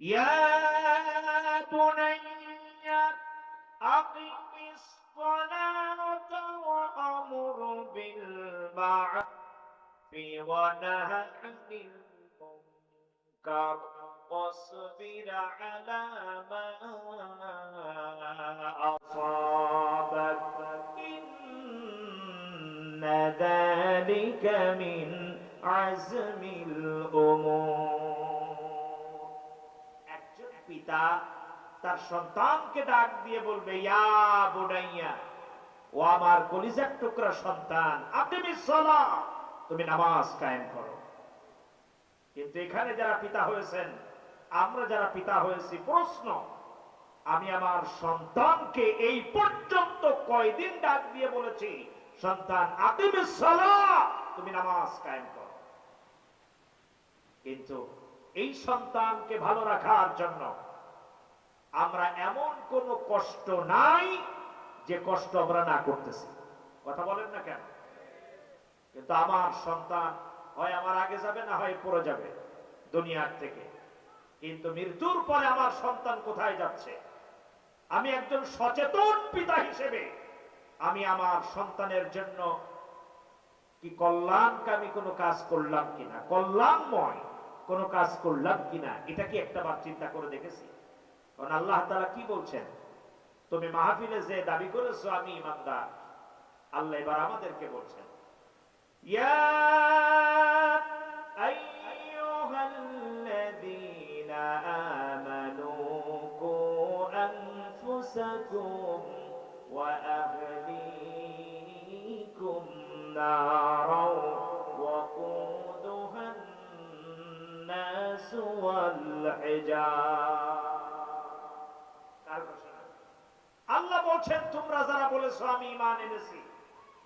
يا بني أقم الصلاة وأمر بالمعروف ونهى عن المنكر واصبر على ما أصابك إن ذلك من عزم الأمور। একজন পিতা তার সন্তানকে ডাক দিয়ে বলবে, ইয়া বুনাইয়া, ও আমার কলিজার টুকরা সন্তান, আকিমিস সালাহ, তুমি নামাজ কায়েম করো। কিন্তু এখানে যারা পিতা হয়েছেন, আমরা যারা পিতা হয়েছি, প্রশ্ন, আমি আমার সন্তানকে এই পর্যন্ত কয়দিন ডাক দিয়ে বলেছি, সন্তান আকিমিস সালাহ, তুমি নামাজ কায়েম করো। কিন্তু এই সন্তানকে ভালো রাখার জন্য আমরা এমন কোন কষ্ট নাই যে কষ্ট আমরা না করতেছি। কথা বলেন না কেন? কিন্তু আমার সন্তান হয় আমার আগে যাবে, না হয় পড়ে যাবে দুনিয়ার থেকে। কিন্তু মৃত্যুর পরে আমার সন্তান কোথায় যাচ্ছে? আমি একজন সচেতন পিতা হিসেবে আমি আমার সন্তানের জন্য কি কল্যাণকামী কোনো কাজ করলাম কিনা, কল্যাণময় কোনো কাজ করলাম কিনা, এটা কি একটাবার চিন্তা করে দেখেছি? কারণ আল্লাহ তাআলা কি বলছেন, তুমি মাহফিলে যে দাবি করেছো আমি ইমানদার, আল্লাহ এবার আমাদেরকে বলছেন, ইয়া আইয়ুহাল্লাযীনা আমানু কু আনফুসাকুম ওয়া আহলিকুম নারাও ওয়া কুদুহান নাস ওয়াল হিজার। আল্লাহ বলছেন, তোমরা যারা বলেছো আমি ঈমান এনেছি,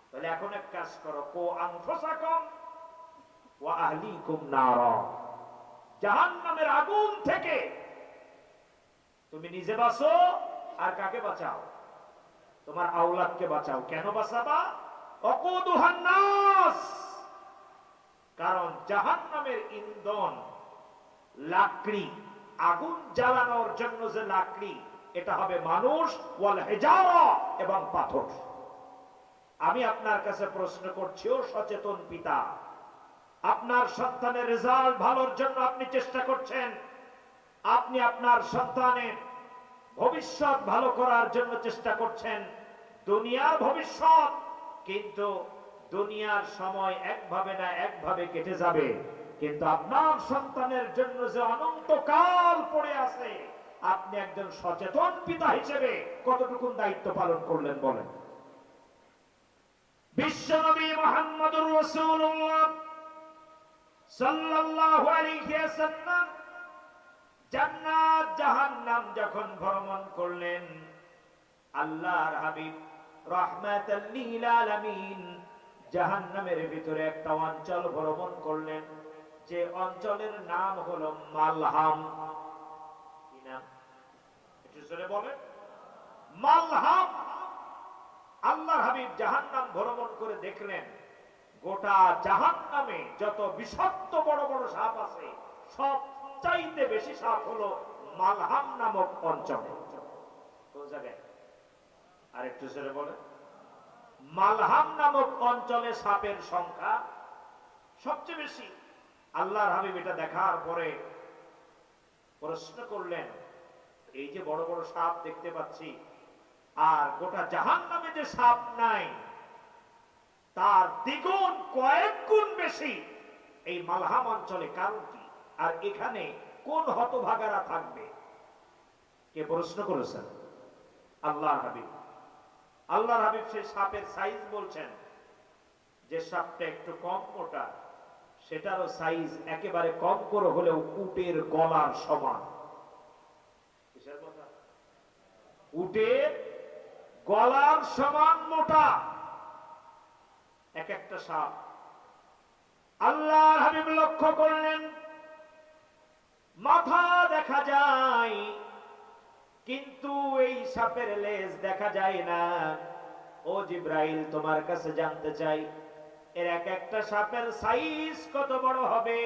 তাহলে এখন এক কাজ করো, কো আনফুসাকুম ওয়া আহলিকুম নারা, জাহান্নামের আগুন থেকে তুমি নিজে বাঁচো আর কাকে বাঁচাও? তোমার আওলাদকে বাঁচাও। কেন বাঁচাবা? ওয়াকুদুহান নাস, কারণ জাহান্নামের ইন্ধন লাকড়ি, আগুন জ্বালানোর জন্য যে লাকড়ি, এটা হবে মানুষ, ওয়াল হিজারা, এবং পাথর। আমি আপনার কাছে প্রশ্ন করছি, ও সচেতন পিতা, আপনার সন্তানের রেজাল্ট ভালোর জন্য আপনি চেষ্টা করছেন, আপনি আপনার সন্তানের ভবিষ্যৎ ভালো করার জন্য চেষ্টা করছেন, দুনিয়ার ভবিষ্যৎ। কিন্তু দুনিয়ার সময় একভাবে না একভাবে কেটে যাবে, কিন্তু আপনার সন্তানের জন্য যে অনন্তকাল পড়ে আছে, আপনি একজন সচেতন পিতা হিসেবে কতটুকু দায়িত্ব পালন করলেন বলেন? বিশ্বনবী মুহাম্মদুর রাসূলুল্লাহ সাল্লাল্লাহু আলাইহি ওয়াসাল্লাম জান্নাত জাহান্নাম যখন ভ্রমণ করলেন, আল্লাহর হাবিব রাহমাতাল লিল আলামিন জাহান্নামের ভিতরে একটা অঞ্চল ভ্রমণ করলেন, যে অঞ্চলের নাম হলো মালহাম। কি নাম? একটু জোরে বলেন। মালহাম। আল্লাহর হাবিব জাহান্নাম ভ্রমণ করে দেখলেন, গোটা জাহান্নামে যত বিষাক্ত বড় বড় সাপ আছে, সবচাইতে বেশি সাপ হলো মালহাম নামক অঞ্চলে। কোন জায়গায়? আর একটু জোরে বলেন। মালহাম নামক অঞ্চলে সাপের সংখ্যা সবচেয়ে বেশি। আল্লাহর হাবিব এটা দেখার পরে প্রশ্ন করলেন, এই যে বড় বড় সাপ দেখতে পাচ্ছি, আর গোটা জাহান্নামে যে সাপ নাই, তার দ্বিগুণ কয়েক গুণ বেশি এই মালহাম অঞ্চলে, কারণ কি? আর এখানে কোন হতভাগারা থাকবে? কে প্রশ্ন করেছেন? আল্লাহর হাবিব। আল্লাহর হাবিব সেই সাপের সাইজ বলছেন, যে সাপটা একটু কম মোটা, সেটারও সাইজ একেবারে কম করে হলেও উটের গলার সমান। কিসের মোটা? উটের গলার সমান মোটা এক একটা সাপ। আল্লাহর হাবিব লক্ষ্য করলেন, মাথা দেখা যায় কিন্তু এই সাপের লেজ দেখা যায় না। ও জিব্রাইল, তোমার কাছে জানতে চাই, এর এক একটা সাপের সাইজ কত বড় হবে?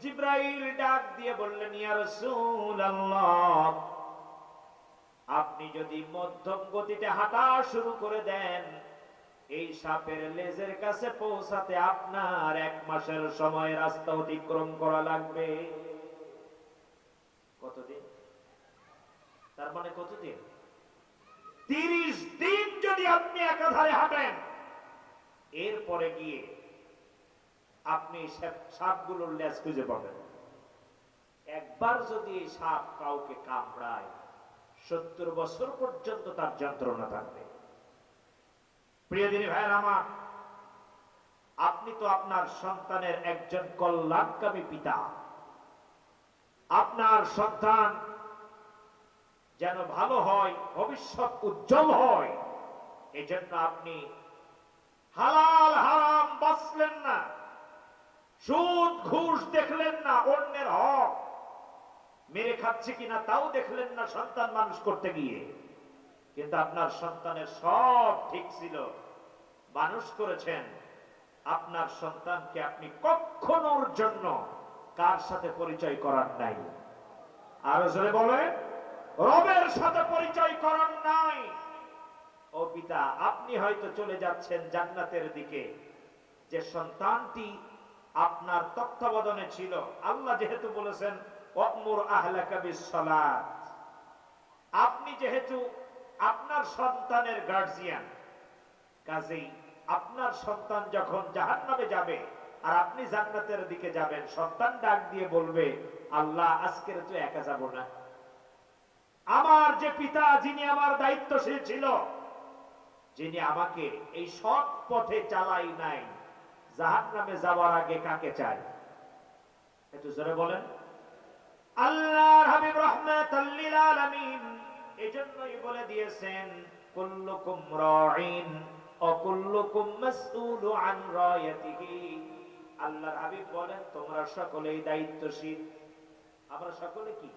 জিব্রাইল ডাক দিয়ে বললেন, ইয়া রাসূলুল্লাহ, আপনি যদি মধ্যম গতিতে হাঁটা শুরু করে দেন, এই সাপের লেজের কাছে পৌঁছাতে আপনার 1 মাসের সময় রাস্তা অতিক্রম করা লাগবে। কতদিন? তার মানে কতদিন? 30 দিন যদি আপনি একাধারে হাঁটেন, এরপরে গিয়ে আপনি সাপগুলোর লেজ খুঁজে পাবেন। একবার যদি এই সাপ কাউকে কামড়ায়, 70 বছর পর্যন্ত তার যন্ত্রণা থাকবে। প্রিয় দিনী ভাইয়ের আমার, আপনি তো আপনার সন্তানের একজন কল্যাণকামী পিতা। আপনার সন্তান যেন ভালো হয়, ভবিষ্যৎ উজ্জ্বল হয়, এজন্য আপনি হালাল হারাম বাছলেন না, সুদ ঘুষ দেখলেন না, অন্যের হক মেরে খাচ্ছে কিনা তাও দেখলেন না সন্তান মানুষ করতে গিয়ে। কিন্তু আপনার সন্তানের সব ঠিক ছিল, মানুষ করেছেন। আপনার সন্তানকে আপনি কখনোর জন্য কার সাথে পরিচয় করার নাই? আরো জোরে বলেন, রবের সাথে পরিচয় করার নাই। ও পিতা, আপনি হয়তো চলে যাচ্ছেন জান্নাতের দিকে, যে সন্তানটি আপনার তত্ত্বাবধানে ছিল। আল্লাহ যেহেতু বলেছেন ওয়া'মুর আহলাকা বিস-সালাত, আপনি যেহেতু আপনার সন্তানের গার্জিয়ান, কাজেই আপনার সন্তান যখন জাহান্নামে যাবে আর আপনি জান্নাতের দিকে যাবেন, সন্তান ডাক দিয়ে বলবে, আল্লাহ আজকের তো একা যাব না, আমার যে পিতা যিনি আমার দায়িত্বশীল ছিল, যিনি আমাকে এই সৎ পথে চালাই নাই, জাহান্নামে যাওয়ার আগে কাকে চাই? একটু জোরে বলেন। আল্লাহর হাবিব রাহমাতাল লিল আলামিন এজন্যই বলে দিয়েছেন, কুল্লুকুম রাঈন ওয়া কুল্লুকুম মাসউলু আন রায়াতিহি। আল্লাহর হাবিব বলেন, তোমরা সকলেই দায়িত্বশীল। আমরা সকলে কি?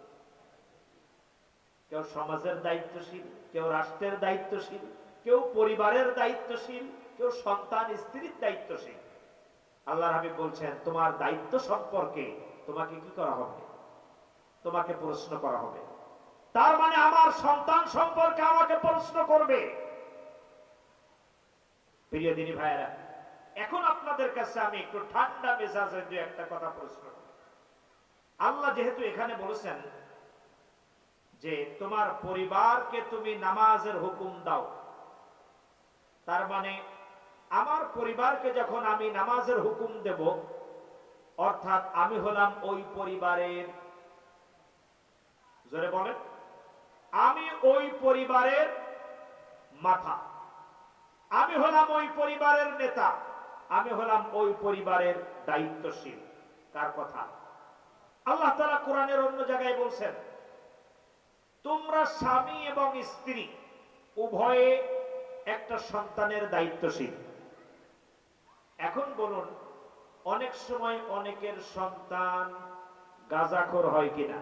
কেউ সমাজের দায়িত্বশীল, কেউ রাষ্ট্রের দায়িত্বশীল, কেউ পরিবারের দায়িত্বশীল, কেউ সন্তান স্ত্রীর দায়িত্বশীল। আল্লাহর হাবিব বলছেন, তোমার দায়িত্ব সম্পর্কে তোমাকে কি করা হবে? তোমাকে প্রশ্ন করা হবে। তার মানে আমার সন্তান সম্পর্কে আমাকে প্রশ্ন করবে। প্রিয় দিনী ভাইয়েরা, এখন আপনাদের কাছে আমি একটু ঠান্ডা মেজাজে দু একটা কথা প্রশ্ন করি। আল্লাহ যেহেতু এখানে বলেছেন যে তোমার পরিবারকে তুমি নামাজের হুকুম দাও, তার মানে আমার পরিবারকে যখন আমি নামাজের হুকুম দেব, অর্থাৎ আমি হলাম ওই পরিবারের, জোরে বলেন, আমি ওই পরিবারের মাথা, আমি হলাম ওই পরিবারের নেতা, আমি হলাম ওই পরিবারের দায়িত্বশীল। কার কথা? আল্লাহ তাআলা কোরআনের অন্য জায়গায় বলছেন, তোমরা স্বামী এবং স্ত্রী উভয়ে একটা সন্তানের দায়িত্বশীল। এখন বলুন, অনেক সময় অনেকের সন্তান গাঁজাখোর হয় কিনা?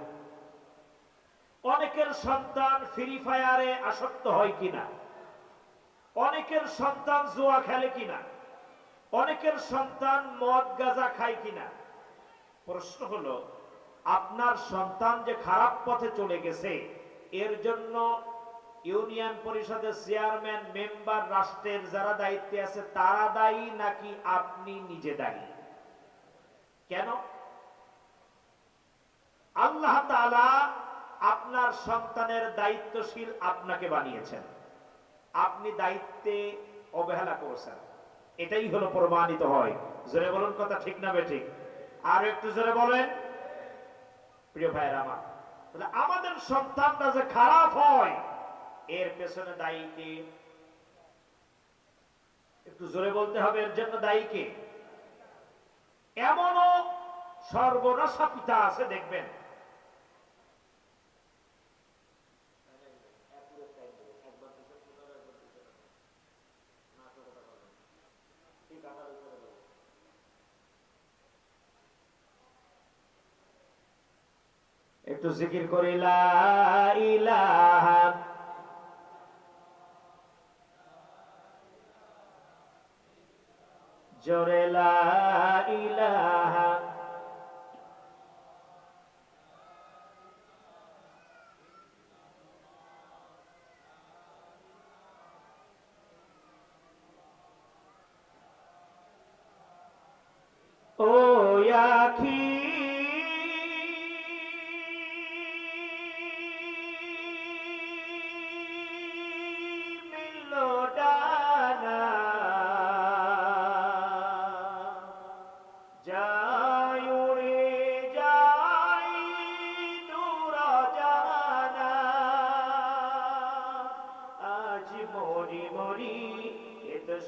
অনেকের সন্তান ফ্রি ফায়ারে আসক্ত হয় কিনা? অনেকের সন্তান জুয়া খেলে কিনা? অনেকের সন্তান মদ গাঁজা খায় কিনা? প্রশ্ন হলো, আপনার সন্তান যে খারাপ পথে চলে গেছে, এর জন্য ইউনিয়ন পরিষদের চেয়ারম্যান, মেম্বার, রাষ্ট্রের যারা দায়িত্বে আছে তারা দায়ী, নাকি আপনি নিজে দায়ী? কেন? আল্লাহ তাআলা আপনার সন্তানের দায়িত্বশীল আপনাকে বানিয়েছেন, আপনি দায়িত্বে অবহেলা করেছেন, এটাই হলো প্রমাণিত হয়। জোরে বলুন, কথা ঠিক না বেঠিক? আর একটু জোরে বলেন। প্রিয় ভাইয়েরা আমার, তাহলে আমাদের সন্তানটা যে খারাপ হয়, এর পেছনে দায়ী কে? একটু জোরে বলতে হবে, এর জন্য দায়ী কে? এমনও সর্বনাশা পিতা আছে, দেখবেন একটু জিকির করে, লা ইলাহা জোরে, লা ইলাহা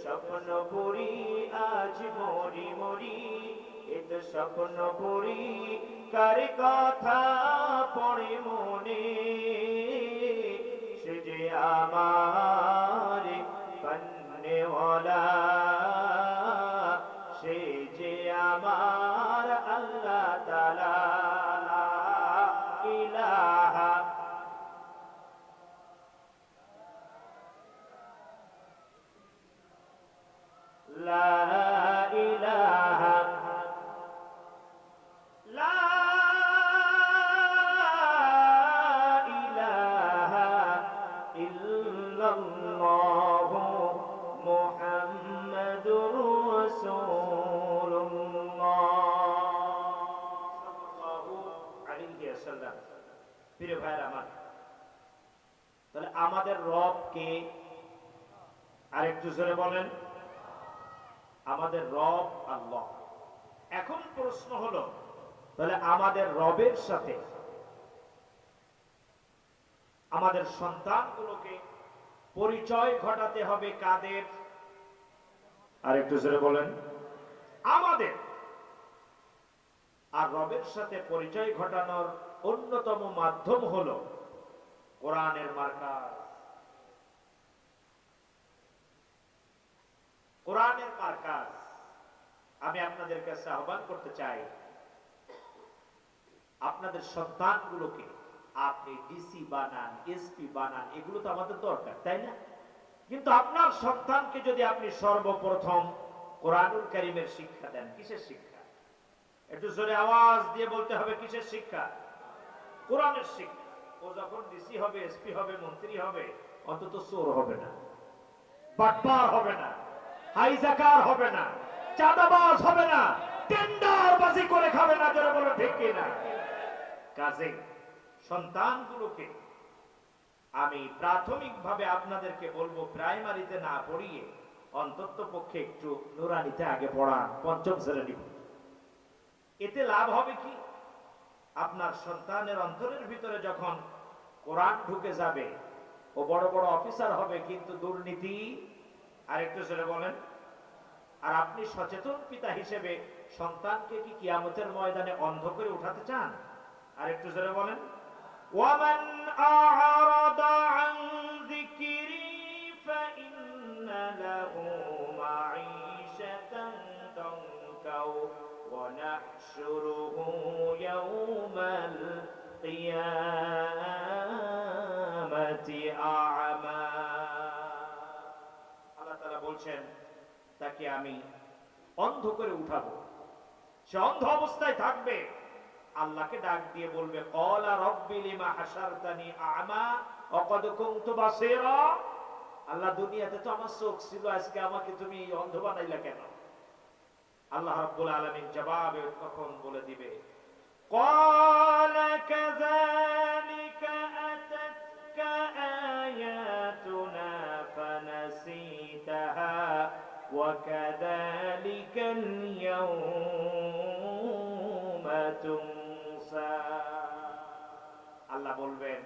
স্বপ্ন পুরি আজ মরি মরি, এ তো স্বপ্ন পুরি কার কথা পড়ে মনে, সে যে আমার বন্নেওয়ালা, সে যে আমার আল্লাহ তাআলা। লা ইলাহা লা ইলাহা লা ইলাহা ইল্লাল্লাহু মুহাম্মাদুর রাসূলুল্লাহ সাল্লাল্লাহু আলাইহি ওয়াসাল্লাম। প্রিয় ভাইরা আমার, তাহলে আমাদের রব কে? আরেকটু জোরে বলেন। আমাদের রব আল্লাহ। এখন প্রশ্ন হলো, তাহলে আমাদের রবের সাথে আমাদের সন্তানগুলোকে পরিচয় ঘটাতে হবে কাদের? আরেকটু জোরে বলেন। আমাদের। আর রবের সাথে পরিচয় ঘটানোর অন্যতম মাধ্যম হলো কোরআনের মার্কাজ। কোরআনের মার্কাজ। আমি আপনাদের কাছে আহ্বান করতে চাই, আপনাদের সন্তানগুলোকে আপনি ডিসি বানান, এসপি বানান, এগুলো তো আমাদের দরকার, তাই না? কিন্তু আপনার সন্তানকে যদি আপনি সর্বপ্রথম কোরআনুল কারীমের শিক্ষা দেন, কিসের শিক্ষা? একটু জোরে আওয়াজ দিয়ে বলতে হবে, কিসের শিক্ষা? কোরআনের শিক্ষা। ও যখন ডিসি হবে, এসপি হবে, মন্ত্রী হবে, অন্তত চোর হবে না, বাটপার হবে না, হাইজাকার হবে না, চাঁদাবাজ হবে না, টেন্ডারবাজি করে খাবে না, যারা বলে ঠিক কিনা। কাজে সন্তানগুলোকে আমি প্রাথমিকভাবে আপনাদেরকে বলবো, প্রাইমারিতে না পড়িয়ে অন্তত পক্ষে একটু নুরানিতে আগে পড়ান, পঞ্চম শ্রেণী। এতে লাভ হবে কি? আপনার সন্তানের অন্তরের ভিতরে যখন কোরআন ঢুকে যাবে, ও বড় বড় অফিসার হবে, কিন্তু দুর্নীতি, আরেকটু ছেড়ে বলেন। আর আপনি সচেতন পিতা হিসেবে সন্তানকে কি কিয়ামতের ময়দানে অন্ধ করে উঠাতে চান? আরেকটু ছেড়ে বলেন। ওয়ামান আ'রাদা আন যিকরি ফাইন্না লাহু মাঈশাতান দানকাও ওয়া নাহশুরুহু ইয়াওমাল কিয়ামাতি আ'মা। আল্লাহ তাআলা বলছেন, তাকে আমি অন্ধ করে উঠাবো। সে অন্ধ অবস্থায় থাকবে, আল্লাহকে ডাক দিয়ে বলবে, ক্বালা রাব্বি লিমা হাশারতানি আ'মা ওয়া ক্বাদ কুনতু বাসীরা। আল্লাহ, দুনিয়াতে তো আমার চোখ ছিল, আজকে আমাকে তুমি অন্ধ বানাইলা কেন? আল্লাহ রাব্বুল আলামিন জবাবে তখন বলে দিবে, ক্বালা কাযালিকা আতাতকা আয়াতুনা ফানাসিতাহা ওয়া কাযালিকাল ইয়াওমা তুনসা। আল্লাহ বলবেন,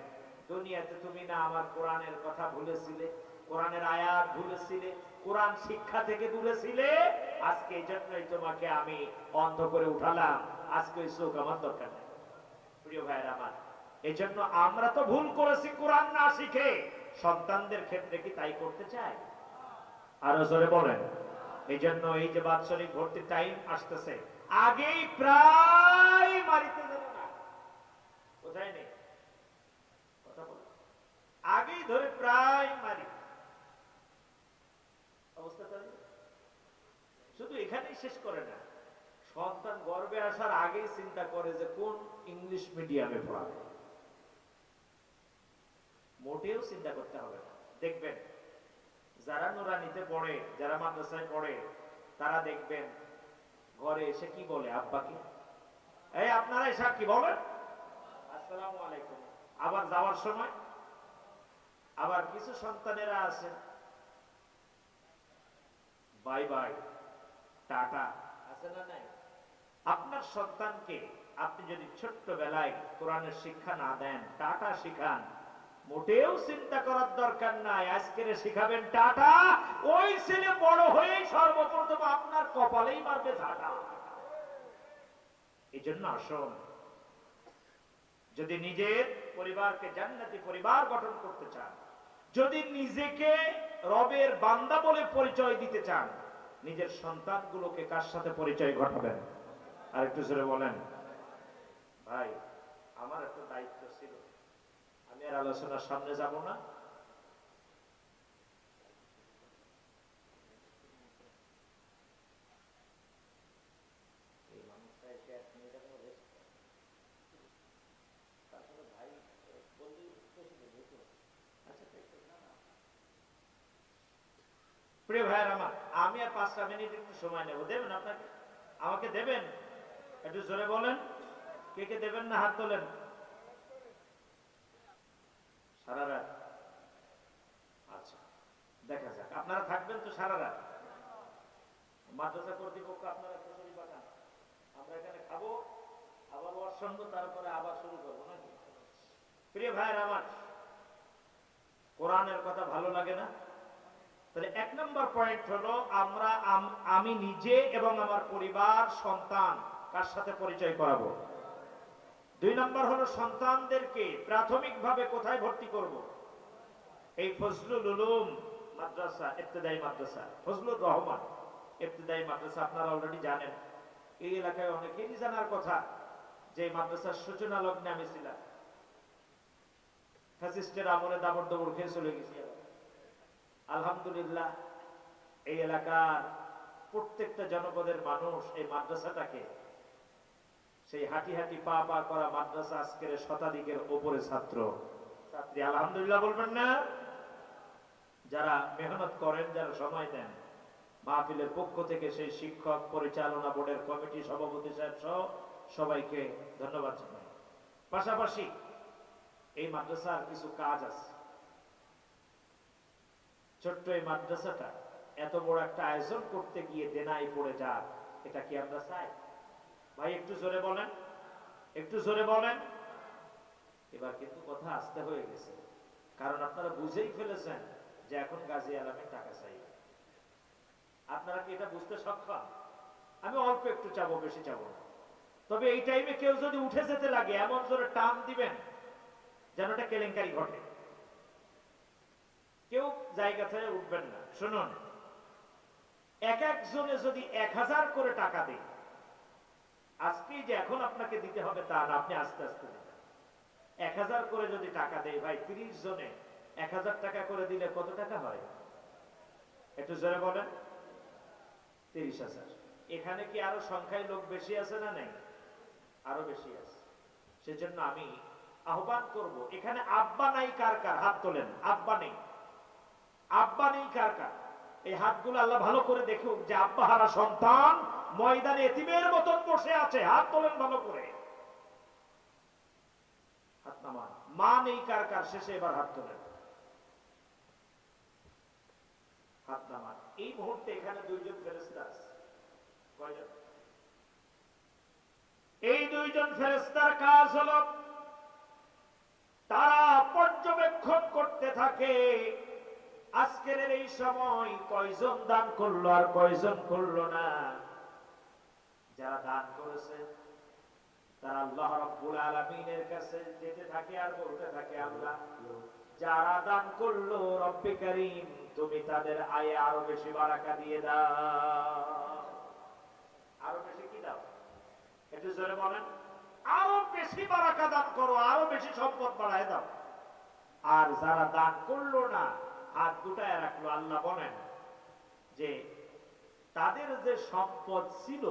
দুনিয়াতে তুমি না আমার কোরআনের কথা ভুলেছিলে, কোরআনের আয়াত ভুলেছিলে, কোরআন শিক্ষা থেকে দূরেছিলে, আজকে এই জন্যই তোমাকে আমি অন্ধ করে উঠালাম। আজকে ওই চোখ আমার দরকার নেই। প্রিয় ভাইয়ের আমার, এই জন্য আমরা তো ভুল করেছি কোরআন না শিখে, সন্তানদের ক্ষেত্রে কি তাই করতে চাই? আরো জোরে বলেন। এই জন্য এই যে বাৎসরিক ভর্তির টাইম আসতেছে, আগেই প্রায় মারিতে দেবে না, কোথায় নেই কথা বলে, আগেই ধরে প্রায় মারি অবস্থা। শুধু এখানেই শেষ করে না, সন্তান গর্ভে আসার আগেই চিন্তা করে যে কোন ইংলিশ মিডিয়ামে পড়াবে। মোটেও চিন্তা করতে হবে না। দেখবেন যারা নুরানিতে পড়ে, যারা মাদ্রাসায় পড়ে, তারা দেখবেন ঘরে এসে কি বলে আব্বাকে, এই আপনারা এসে কি বলেন, আসসালামু আলাইকুম। আবার যাওয়ার সময় আবার কিছু সন্তানেরা আছে, বাই বাই, টাটা, আছে না নাই? আপনার সন্তানকে আপনি যদি ছোট্ট বেলায় কোরআনের শিক্ষা না দেন, টাটা শিখান, মোটেও চিন্তা করার দরকার নাই। আজকের শিখাবেন টাটা, ওই ছেলে বড় হয়ে সর্বপ্রথম আপনার কপালেই মারবে ঝাঁটা। এই জন্য আসুন, যদি নিজের পরিবারকে জান্নাতি পরিবার গঠন করতে চান, যদি নিজেকে রবের বান্দা বলে পরিচয় দিতে চান, নিজের সন্তানগুলোকে কার সাথে পরিচয় ঘটাবেন? আর একটু জোরে বলেন। ভাই, আমার একটা দায়িত্ব ছিল, আমি আর আলোচনার সামনে যাব না। প্রিয় ভাইয়ের আমার, আমি আর 5টা মিনিট একটু সময় নেব, দেবেন আপনাকে? আমাকে দেবেন? একটু জোরে বলেন। কে কে দেবেন না হাত তোলেন। সারা রাত? আচ্ছা, দেখা যাক। আপনারা থাকবেন তো সারা রাত? মাদ্রাসা কর্তৃপক্ষ আপনারা খিচুড়ি পাঠান, আমরা এখানে খাবো, আবার ওর সঙ্গে তারপরে আবার শুরু করবো নাকি? প্রিয় ভাইয়ের আমার, কোরআনের কথা ভালো লাগে না? তাহলে 1 নম্বর পয়েন্ট হলো, আমি নিজে এবং আমার পরিবার, সন্তান কার সাথে পরিচয় করাবো। 2 নম্বর হলো, সন্তানদেরকে প্রাথমিকভাবে কোথায় ভর্তি করব? এই ফজলুল উলুম মাদ্রাসা, ইবতেদায়ী মাদ্রাসা, ফজলুর রহমান ইবতেদায়ী মাদ্রাসা, আপনারা অলরেডি জানেন। এই এলাকায় অনেকেরই জানার কথা যে মাদ্রাসার সূচনা লগ্নে আমি ছিলাম। ফ্যাসিস্টের আমলে দাবড় দবড় খেয়ে চলে গেছি। আলহামদুলিল্লাহ, এই এলাকার প্রত্যেকটা জনপদের মানুষ এই মাদ্রাসাটাকে, সেই হাঁটি হাঁটি পা পা করা মাদ্রাসা আজকের শতাধিকের উপরে ছাত্র ছাত্রী, আলহামদুলিল্লাহ বলবেন না? যারা মেহনত করেন, যারা সময় দেন, মাহফিলের পক্ষ থেকে সেই শিক্ষক, পরিচালনা বোর্ডের কমিটি, সভাপতি সাহেব সহ সবাইকে ধন্যবাদ জানাই। পাশাপাশি এই মাদ্রাসার কিছু কাজ আছে। ছোট্ট এই মাদ্রাসাটা এত বড় একটা আয়োজন করতে গিয়ে দেনায় পড়ে যাক, এটা কি আমরা চাই? ভাই একটু জোরে বলেন, একটু জোরে বলেন। এবার কিন্তু কথা আস্তে হয়ে গেছে, কারণ আপনারা বুঝেই ফেলেছেন যে এখন গাজী আলমে টাকা চাই। আপনারা কি এটা বুঝতে সক্ষম? আমি অল্প একটু চাবো, বেশি চাবো না। তবে এই টাইমে কেউ যদি উঠে যেতে লাগে, এমন জোরে টান দিবেন যেন এটা কেলেঙ্কারি ঘটে। কেউ জায়গা থেকে উঠবেন না। শুনুন, এক একজনে যদি 1000 করে টাকা দেয়, আজকে যে এখন আপনাকে দিতে হবে তা না, আপনি আস্তে আস্তে দেবেন। 1000 করে যদি টাকা দেয়, ভাই 30 জনে 1000 টাকা করে দিলে কত টাকা হয়? একটু জোরে বলেন। 30,000। এখানে কি আরো সংখ্যায় লোক বেশি আছে না নেই? আরো বেশি আছে। সেজন্য আমি আহ্বান করব, এখানে আব্বা নাই কার কার? হাত তোলেন। আব্বা নেই, আব্বা নেই কার কার? এই হাতগুলো আল্লাহ ভালো করে দেখুক যে আব্বা হারা সন্তান ময়দানে এতিমের মতন বসে আছে। হাত তোলেন ভালো করে, হাত নামান। মা নেই কার কার? শেষে এবার হাত তোলেন, হাত নামান। এই মুহূর্তে এখানে 2 জন ফেরেশতা আছে। কয়জন? এই 2 জন ফেরেশতার কাজ হলো, তারা পর্যবেক্ষণ করতে থাকে আজকের এই সময় কয়জন দান করলো আর কয়জন করলো না। যারা দান করেছে তারা আল্লাহ রাব্বুল আলামিনের কাছে যেতে থাকে আর বলতে থাকে, আল্লাহ, যারা দান করলো রব্বে কারীম তুমি তাদের আয়ে আরো বেশি বারাকা দিয়ে দাও। আরো বেশি কি দাও? একটু জোরে বলেন। আরো বেশি বারাকা দান করো, আরো বেশি সম্পদ বাড়ায় দাও। আর যারা দান করলো না, হাত গুটায় রাখলো, আল্লাহ বলেন যে তাদের যে সম্পদ ছিল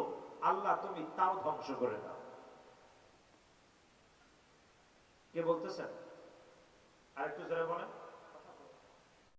আল্লাহ তুমি তাও ধ্বংস করে দাও। কে বলতেছেন? আর একটু জোরে বলেন।